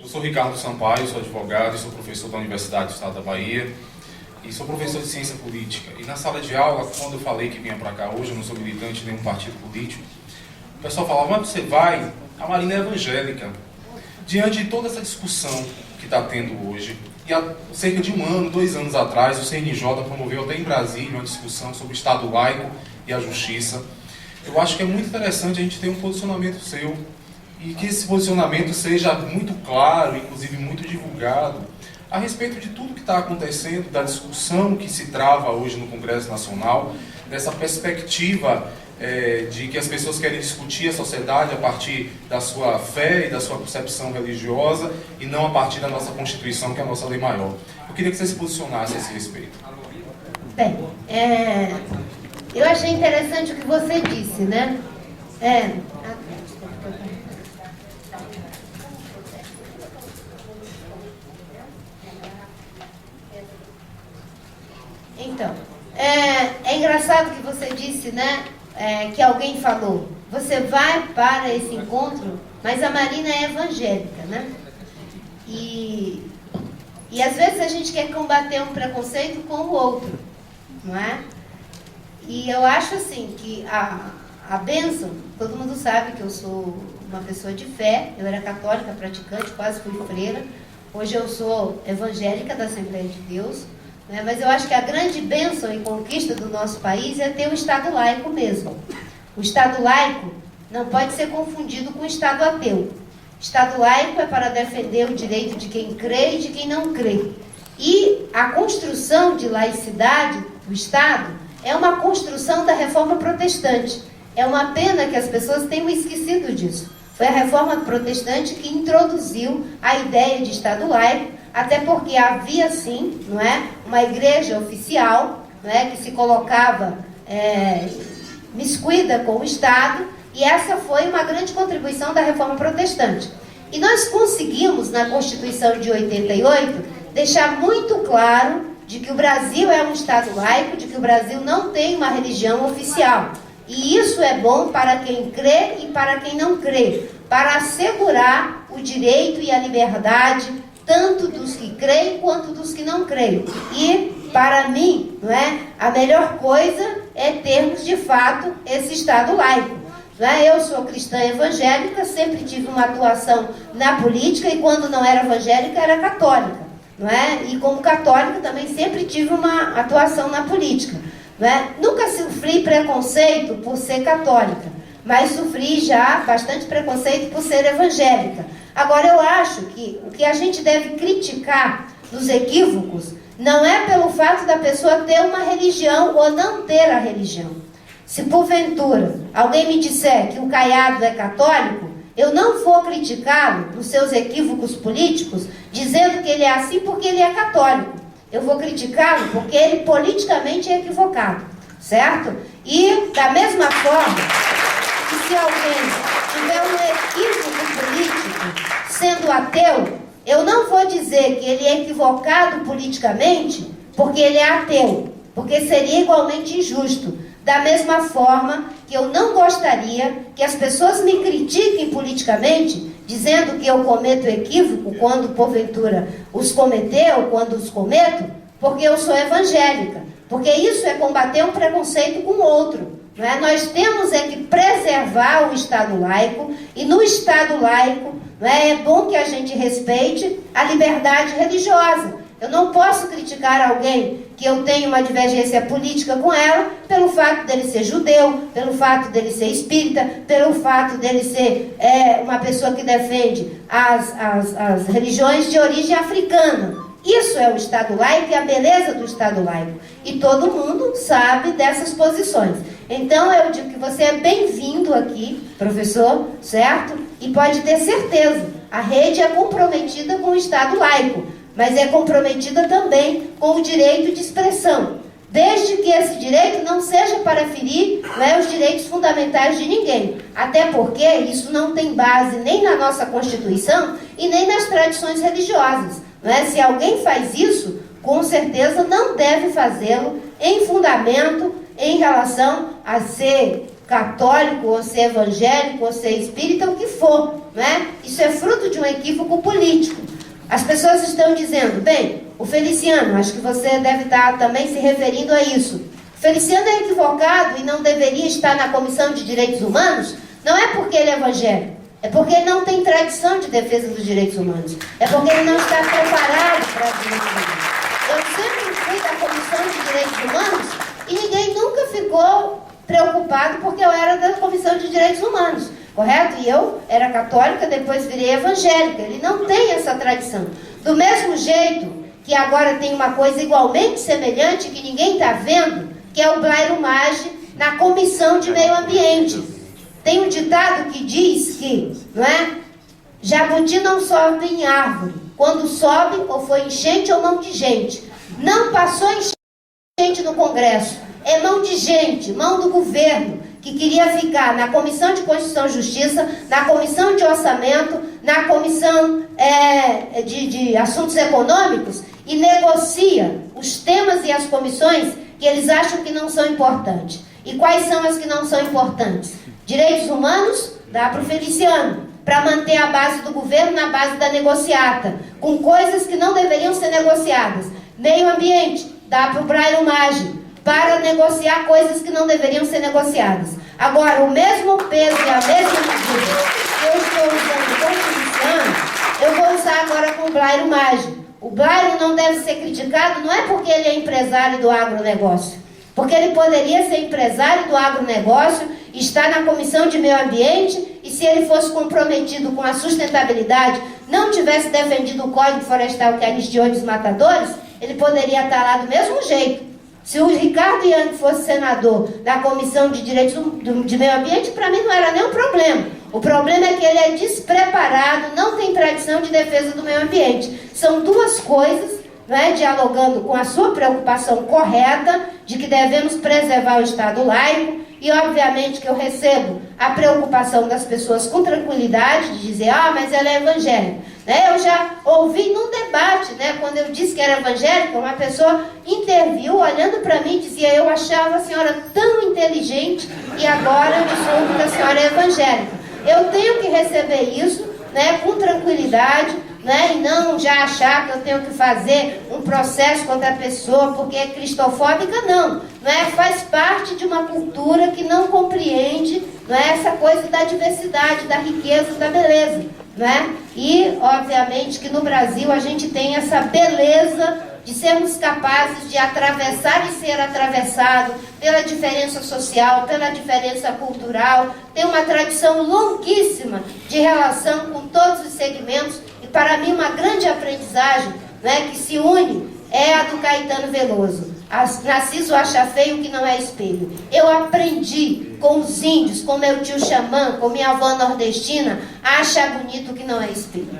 Eu sou Ricardo Sampaio, sou advogado e sou professor da Universidade do Estado da Bahia e sou professor de ciência política. E na sala de aula, quando eu falei que vinha para cá hoje, eu não sou militante de nenhum partido político, o pessoal falava, mas você vai, a Marina é evangélica. Diante de toda essa discussão que está tendo hoje, e há cerca de 1 ano, 2 anos atrás, o CNJ promoveu até em Brasília uma discussão sobre o Estado laico e a justiça. Eu acho que é muito interessante a gente ter um posicionamento seu e que esse posicionamento seja muito claro, inclusive muito divulgado, a respeito de tudo que está acontecendo, da discussão que se trava hoje no Congresso Nacional, dessa perspectiva de que as pessoas querem discutir a sociedade a partir da sua fé e da sua concepção religiosa e não a partir da nossa Constituição, que é a nossa lei maior. Eu queria que você se posicionasse a esse respeito. Bem, eu achei interessante o que você disse, né? Então, é engraçado que você disse, né? Que alguém falou, você vai para esse encontro, mas a Marina é evangélica, né? E às vezes a gente quer combater um preconceito com o outro, não é? E eu acho assim que a bênção, todo mundo sabe que eu sou uma pessoa de fé, eu era católica, praticante, quase fui freira, hoje eu sou evangélica da Assembleia de Deus, né? Mas eu acho que a grande bênção e conquista do nosso país é ter um Estado laico mesmo. O Estado laico não pode ser confundido com o Estado ateu. Estado laico é para defender o direito de quem crê e de quem não crê. E a construção de laicidade do Estado é uma construção da Reforma Protestante. É uma pena que as pessoas tenham esquecido disso. Foi a Reforma Protestante que introduziu a ideia de Estado laico, até porque havia, sim, não é, uma igreja oficial, não é, que se colocava miscuída com o Estado, e essa foi uma grande contribuição da Reforma Protestante. E nós conseguimos, na Constituição de 88, deixar muito claro de que o Brasil é um Estado laico, de que o Brasil não tem uma religião oficial. E isso é bom para quem crê e para quem não crê, para assegurar o direito e a liberdade tanto dos que creem quanto dos que não creem. E, para mim, não é, a melhor coisa é termos, de fato, esse Estado laico. Não é? Eu sou cristã evangélica, sempre tive uma atuação na política e, quando não era evangélica, era católica. Não é? E, como católica, também sempre tive uma atuação na política. Não é? Nunca sofri preconceito por ser católica, mas sofri já bastante preconceito por ser evangélica. Agora, eu acho que o que a gente deve criticar nos equívocos não é pelo fato da pessoa ter uma religião ou não ter a religião. Se porventura alguém me disser que o Caiado é católico, eu não vou criticá-lo nos seus equívocos políticos, dizendo que ele é assim porque ele é católico. Eu vou criticá-lo porque ele politicamente é equivocado, certo? E, da mesma forma, que se alguém tiver um equívoco político sendo ateu, eu não vou dizer que ele é equivocado politicamente porque ele é ateu, porque seria igualmente injusto. Da mesma forma que eu não gostaria que as pessoas me critiquem politicamente, dizendo que eu cometo equívoco quando porventura os cometeu, quando os cometo, porque eu sou evangélica. Porque isso é combater um preconceito com o outro. Não é? Nós temos que preservar o Estado laico, e no Estado laico não é bom que a gente respeite a liberdade religiosa. Eu não posso criticar alguém que eu tenho uma divergência política com ela pelo fato dele ser judeu, pelo fato dele ser espírita, pelo fato dele ser uma pessoa que defende as religiões de origem africana. Isso é o Estado laico e a beleza do Estado laico. E todo mundo sabe dessas posições. Então, eu digo que você é bem-vindo aqui, professor, certo? E pode ter certeza, a rede é comprometida com o Estado laico, mas é comprometida também com o direito de expressão, desde que esse direito não seja para ferir os direitos fundamentais de ninguém. Até porque isso não tem base nem na nossa Constituição e nem nas tradições religiosas. Se alguém faz isso, com certeza não deve fazê-lo em fundamento em relação a ser católico, ou ser evangélico, ou ser espírita, o que for, né? Isso é fruto de um equívoco político. As pessoas estão dizendo, bem, o Feliciano, acho que você deve estar também se referindo a isso. O Feliciano é equivocado e não deveria estar na Comissão de Direitos Humanos, não é porque ele é evangélico, é porque ele não tem tradição de defesa dos direitos humanos, é porque ele não está preparado para os direitos humanos. Eu sempre fui da Comissão de Direitos Humanos e ninguém nunca ficou preocupado porque eu era da Comissão de Direitos Humanos, correto? E eu era católica, depois virei evangélica. Ele não tem essa tradição. Do mesmo jeito que agora tem uma coisa igualmente semelhante que ninguém está vendo, que é o Blairo Maggi na Comissão de Meio Ambiente. Tem um ditado que diz que, não é? Jabuti não sobe em árvore. Quando sobe, ou foi enchente ou mão de gente. Não passou enchente no Congresso. É mão de gente, mão do governo, que queria ficar na Comissão de Constituição e Justiça, na Comissão de Orçamento, na Comissão de Assuntos Econômicos e negocia os temas e as comissões que eles acham que não são importantes. E quais são as que não são importantes? Direitos humanos, dá para o Feliciano, para manter a base do governo na base da negociata, com coisas que não deveriam ser negociadas. Meio ambiente, dá para o Blairo Maggi, para negociar coisas que não deveriam ser negociadas. Agora, o mesmo peso e a mesma medida que eu estou usando com o Feliciano, eu vou usar agora com o Blairo Maggi. O Blairo não deve ser criticado, não é porque ele é empresário do agronegócio, porque ele poderia ser empresário do agronegócio, estar na Comissão de Meio Ambiente, e se ele fosse comprometido com a sustentabilidade, não tivesse defendido o Código Florestal que anistiou os matadores, ele poderia estar lá do mesmo jeito. Se o Ricardo Yang fosse senador da Comissão de Direitos de Meio Ambiente, para mim não era nenhum problema. O problema é que ele é despreparado, não tem tradição de defesa do meio ambiente. São duas coisas, né, dialogando com a sua preocupação correta de que devemos preservar o Estado laico, e obviamente que eu recebo a preocupação das pessoas com tranquilidade, de dizer, mas ela é evangélica. Né? Eu já ouvi num debate, né, quando eu disse que era evangélica, uma pessoa interviu, olhando para mim, dizia, eu achava a senhora tão inteligente e agora eu descubro que a senhora é evangélica. Eu tenho que receber isso, né, com tranquilidade, né, e não já achar que eu tenho que fazer um processo contra a pessoa porque é cristofóbica, não. Faz parte de uma cultura que não compreende, essa coisa da diversidade, da riqueza, da beleza. E, obviamente, que no Brasil a gente tem essa beleza de sermos capazes de atravessar e ser atravessado pela diferença social, pela diferença cultural, tem uma tradição longuíssima de relação com todos os segmentos, e para mim uma grande aprendizagem, que se une é a do Caetano Veloso. Narciso acha feio o que não é espelho. Eu aprendi com os índios, com meu tio xamã, com minha avó nordestina, a achar bonito o que não é espelho.